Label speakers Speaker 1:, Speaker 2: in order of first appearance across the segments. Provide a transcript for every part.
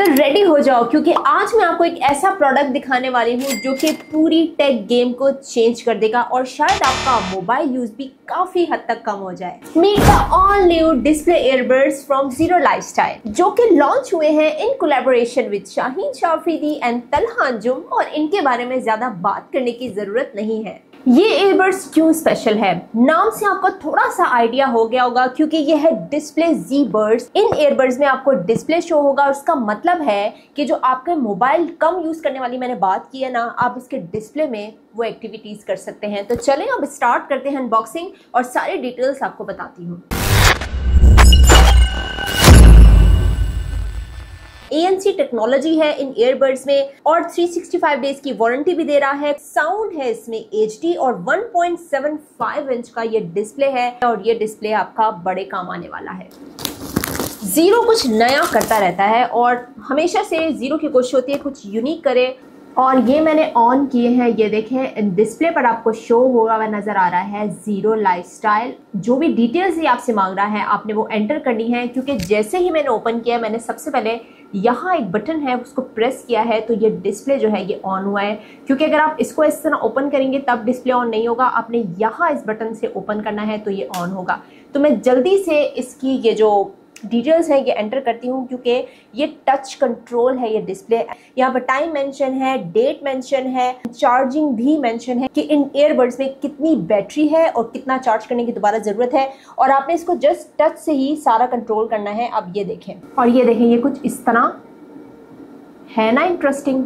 Speaker 1: फिर रेडी हो जाओ, क्योंकि आज मैं आपको एक ऐसा प्रोडक्ट दिखाने वाली हूँ जो कि पूरी टेक गेम को चेंज कर देगा और शायद आपका मोबाइल यूज भी काफी हद तक कम हो जाए। Meet the all new display earbuds from Zero Lifestyle, जो कि लॉन्च हुए हैं in collaboration with Shaheen Shah Afridi and Talha Anjum, और इनके बारे में ज्यादा बात करने की जरूरत नहीं है। ये ईयरबड्स क्यों स्पेशल है, नाम से आपको थोड़ा सा आइडिया हो गया होगा, क्योंकि ये है डिस्प्ले जी बड्स। इन ईयरबड्स में आपको डिस्प्ले शो होगा और उसका मतलब है कि जो आपके मोबाइल कम यूज करने वाली मैंने बात की है ना, आप इसके डिस्प्ले में वो एक्टिविटीज कर सकते हैं। तो चलें अब स्टार्ट करते हैं अनबॉक्सिंग और सारी डिटेल्स आपको बताती हूँ। ANC टेक्नोलॉजी है इन ईयरबड्स में और 365 डेज की वारंटी भी दे रहा है। साउंड है इसमें HD और 1.75 इंच का ये डिस्प्ले है और ये डिस्प्ले आपका बड़े काम आने वाला है। जीरो कुछ नया करता रहता है और हमेशा से जीरो की कोशिश होती है कुछ यूनिक करे, और ये मैंने ऑन किए हैं। ये देखें डिस्प्ले पर आपको शो हुआ हुआ नजर आ रहा है जीरो लाइफस्टाइल। जो भी डिटेल्स ये आपसे मांग रहा है आपने वो एंटर करनी है, क्योंकि जैसे ही मैंने ओपन किया मैंने सबसे पहले यहाँ एक बटन है उसको प्रेस किया है तो ये डिस्प्ले जो है ये ऑन हुआ है। क्योंकि अगर आप इसको इस तरह ओपन करेंगे तब डिस्प्ले ऑन नहीं होगा, आपने यहाँ इस बटन से ओपन करना है तो ये ऑन होगा। तो मैं जल्दी से इसकी ये जो डिटेल्स है ये एंटर करती हूँ, क्योंकि ये टच कंट्रोल है ये डिस्प्ले। यहाँ पर टाइम मेंशन है, डेट मेंशन है, चार्जिंग भी मेंशन है कि इन ईयरबड्स में कितनी बैटरी है और कितना चार्ज करने की दोबारा जरूरत है, और आपने इसको जस्ट टच से ही सारा कंट्रोल करना है। अब ये देखें, और ये देखें ये कुछ इस तरह है ना, इंटरेस्टिंग,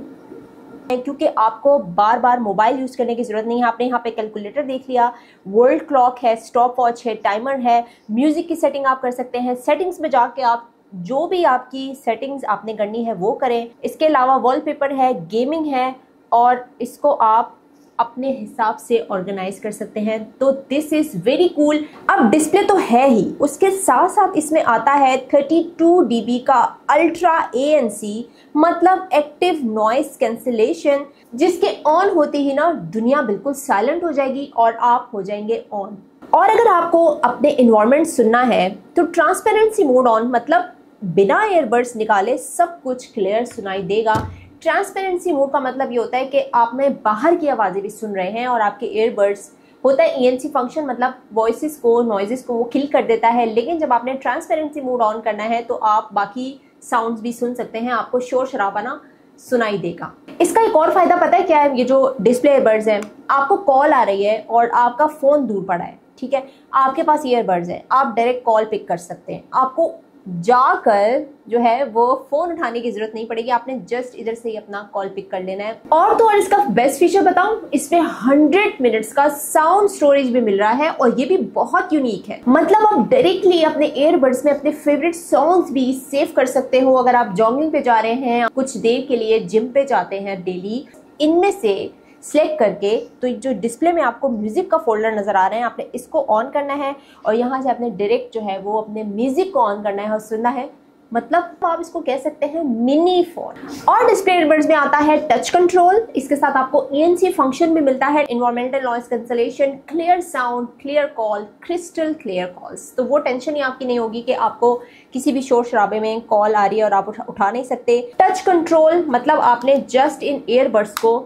Speaker 1: क्योंकि आपको बार बार मोबाइल यूज करने की जरूरत नहीं है। आपने यहाँ पे कैलकुलेटर देख लिया, वर्ल्ड क्लॉक है, स्टॉप वॉच है, टाइमर है, म्यूजिक की सेटिंग आप कर सकते हैं। सेटिंग्स में जाके आप जो भी आपकी सेटिंग्स आपने करनी है वो करें। इसके अलावा वॉलपेपर है, गेमिंग है, और इसको आप अपने हिसाब से ऑर्गेनाइज कर सकते हैं। तो दिस इज वेरी कूल। अब डिस्प्ले तो है ही, उसके साथ साथ इसमें आता है 32 dB का अल्ट्रा ANC, मतलब एक्टिव नॉइस कैंसिलेशन, जिसके ऑन होते ही ना दुनिया बिल्कुल साइलेंट हो जाएगी और आप हो जाएंगे ऑन। और अगर आपको अपने इन्वायरमेंट सुनना है तो ट्रांसपेरेंसी मोड ऑन, मतलब बिना ईयरबड्स निकाले सब कुछ क्लियर सुनाई देगा। ट्रांसपेरेंसी मोड का मतलब ये होता है कि आप में बाहर की आवाज़ें भी सुन रहे हैं और आपके ईयरबड्स होता है ANC फंक्शन, मतलब वॉइसेस को, नॉइजेस को वो किल कर देता है। लेकिन जब आपने ट्रांसपेरेंसी मोड ऑन करना है तो आप बाकी साउंड्स भी सुन सकते हैं, आपको शोर शराबा ना सुनाई देगा। इसका एक और फायदा पता है क्या है, ये जो डिस्प्ले ईयरबड्स हैं, आपको कॉल आ रही है और आपका फोन दूर पड़ा है, ठीक है, आपके पास ईयरबड्स है, आप डायरेक्ट कॉल पिक कर सकते हैं। आपको जाकर जो है वो फोन उठाने की जरूरत नहीं पड़ेगी, आपने जस्ट इधर से ही अपना कॉल पिक कर लेना है। और तो और इसका बेस्ट फीचर बताऊं, इसमें 100 मिनट्स का साउंड स्टोरेज भी मिल रहा है और ये भी बहुत यूनिक है। मतलब आप डायरेक्टली अपने ईयरबड्स में अपने फेवरेट सॉन्ग्स भी सेव कर सकते हो। अगर आप जॉगिंग पे जा रहे हैं, कुछ देर के लिए जिम पे जाते हैं डेली, इनमें से सिलेक्ट करके तो जो डिस्प्ले में आपको म्यूजिक का फोल्डर नजर आ रहे हैं, आपने इसको ऑन करना है और यहाँ से आपने डायरेक्ट जो है वो अपने म्यूजिक को ऑन करना है और सुनना है। मतलब आप इसको कह सकते हैं मिनी फोन। और डिस्प्ले ईयरबड्स में आता है टच कंट्रोल, इसके साथ आपको ANC फंक्शन भी मिलता है, environmental noise cancellation, clear sound, clear call, crystal clear calls. तो वो टेंशन ही आपकी नहीं होगी कि आपको किसी भी शोर शराबे में कॉल आ रही है और आप उठा नहीं सकते। टच कंट्रोल मतलब आपने जस्ट इन ईयरबड्स को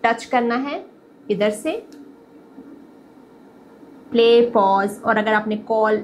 Speaker 1: टच करना है, इधर से प्ले, पॉज, और अगर आपने कॉल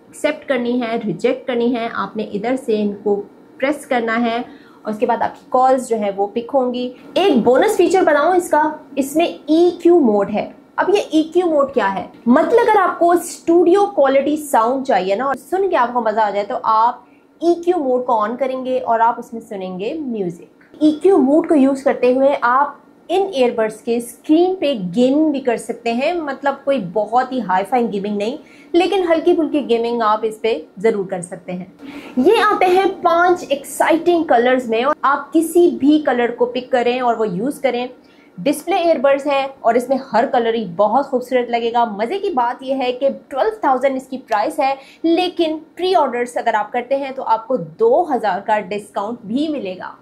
Speaker 1: एक्सेप्ट करनी है, रिजेक्ट करनी है, आपने इधर से इनको प्रेस करना है और उसके बाद आपकी कॉल्स जो है वो पिक होंगी। एक बोनस फीचर बताऊं इसका, इसमें EQ मोड है। अब ये EQ मोड क्या है, मतलब अगर आपको स्टूडियो क्वालिटी साउंड चाहिए ना और सुन के आपको मजा आ जाए तो आप EQ मोड को ऑन करेंगे और आप उसमें सुनेंगे म्यूजिक। EQ मोड को यूज करते हुए आप इन ईयरबड्स के स्क्रीन पे गेमिंग भी कर सकते हैं, मतलब कोई बहुत ही हाई फाई गेमिंग नहीं, लेकिन हल्की फुल्की गेमिंग आप इस पे जरूर कर सकते हैं। ये आते हैं 5 एक्साइटिंग कलर्स में और आप किसी भी कलर को पिक करें और वो यूज करें। डिस्प्ले ईयरबड्स है और इसमें हर कलर ही बहुत खूबसूरत लगेगा। मजे की बात यह है कि 12,000 इसकी प्राइस है, लेकिन प्री ऑर्डर्स अगर आप करते हैं तो आपको 2,000 का डिस्काउंट भी मिलेगा।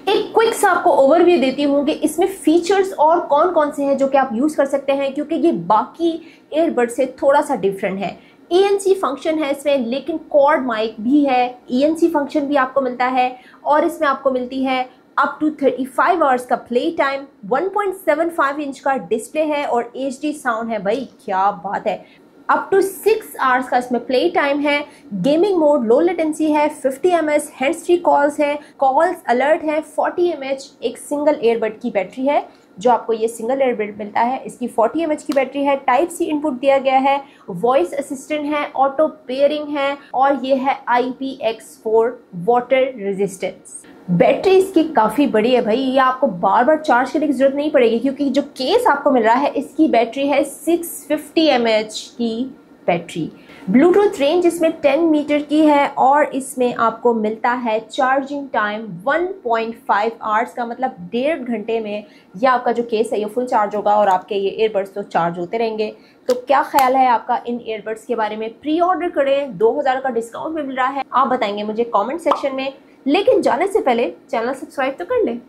Speaker 1: एक क्विक सा आपको ओवरव्यू देती हूँ कि इसमें फीचर्स और कौन कौन से हैं जो कि आप यूज कर सकते हैं, क्योंकि ये बाकी ईयरबड से थोड़ा सा डिफरेंट है। ANC फंक्शन है इसमें, लेकिन कॉर्ड माइक भी है, ANC फंक्शन भी आपको मिलता है और इसमें आपको मिलती है अप टू 35 आवर्स का प्ले टाइम, 1.75 इंच का डिस्प्ले है और HD साउंड है। भाई क्या बात है, अप टू 6 आवर्स का इसमें प्ले टाइम है। गेमिंग मोड, लो लेटेंसी है, 50 mAh हैंड्स फ्री कॉल्स है, कॉल्स अलर्ट है, 40 mAh एक सिंगल एयरबड की बैटरी है जो आपको ये सिंगल एयरबड मिलता है, इसकी 40 mAh की बैटरी है, टाइप सी इनपुट दिया गया है, वॉइस असिस्टेंट है, ऑटो पेयरिंग है और ये है IPX4 वाटर रेजिस्टेंस। बैटरी इसकी काफ़ी बड़ी है भाई, ये आपको बार बार चार्ज करने की ज़रूरत नहीं पड़ेगी क्योंकि जो केस आपको मिल रहा है इसकी बैटरी है 650 mAh की बैटरी। ब्लूटूथ रेंज इसमें 10 मीटर की है और इसमें आपको मिलता है चार्जिंग टाइम 1.5 आवर्स का, मतलब 1.5 घंटे में ये आपका जो केस है ये फुल चार्ज होगा और आपके ये ईयरबड्स तो चार्ज होते रहेंगे। तो क्या ख्याल है आपका इन ईयरबड्स के बारे में? प्री ऑर्डर करें, 2000 का डिस्काउंट भी मिल रहा है, आप बताएंगे मुझे कॉमेंट सेक्शन में। लेकिन जाने से पहले चैनल सब्सक्राइब तो कर लें।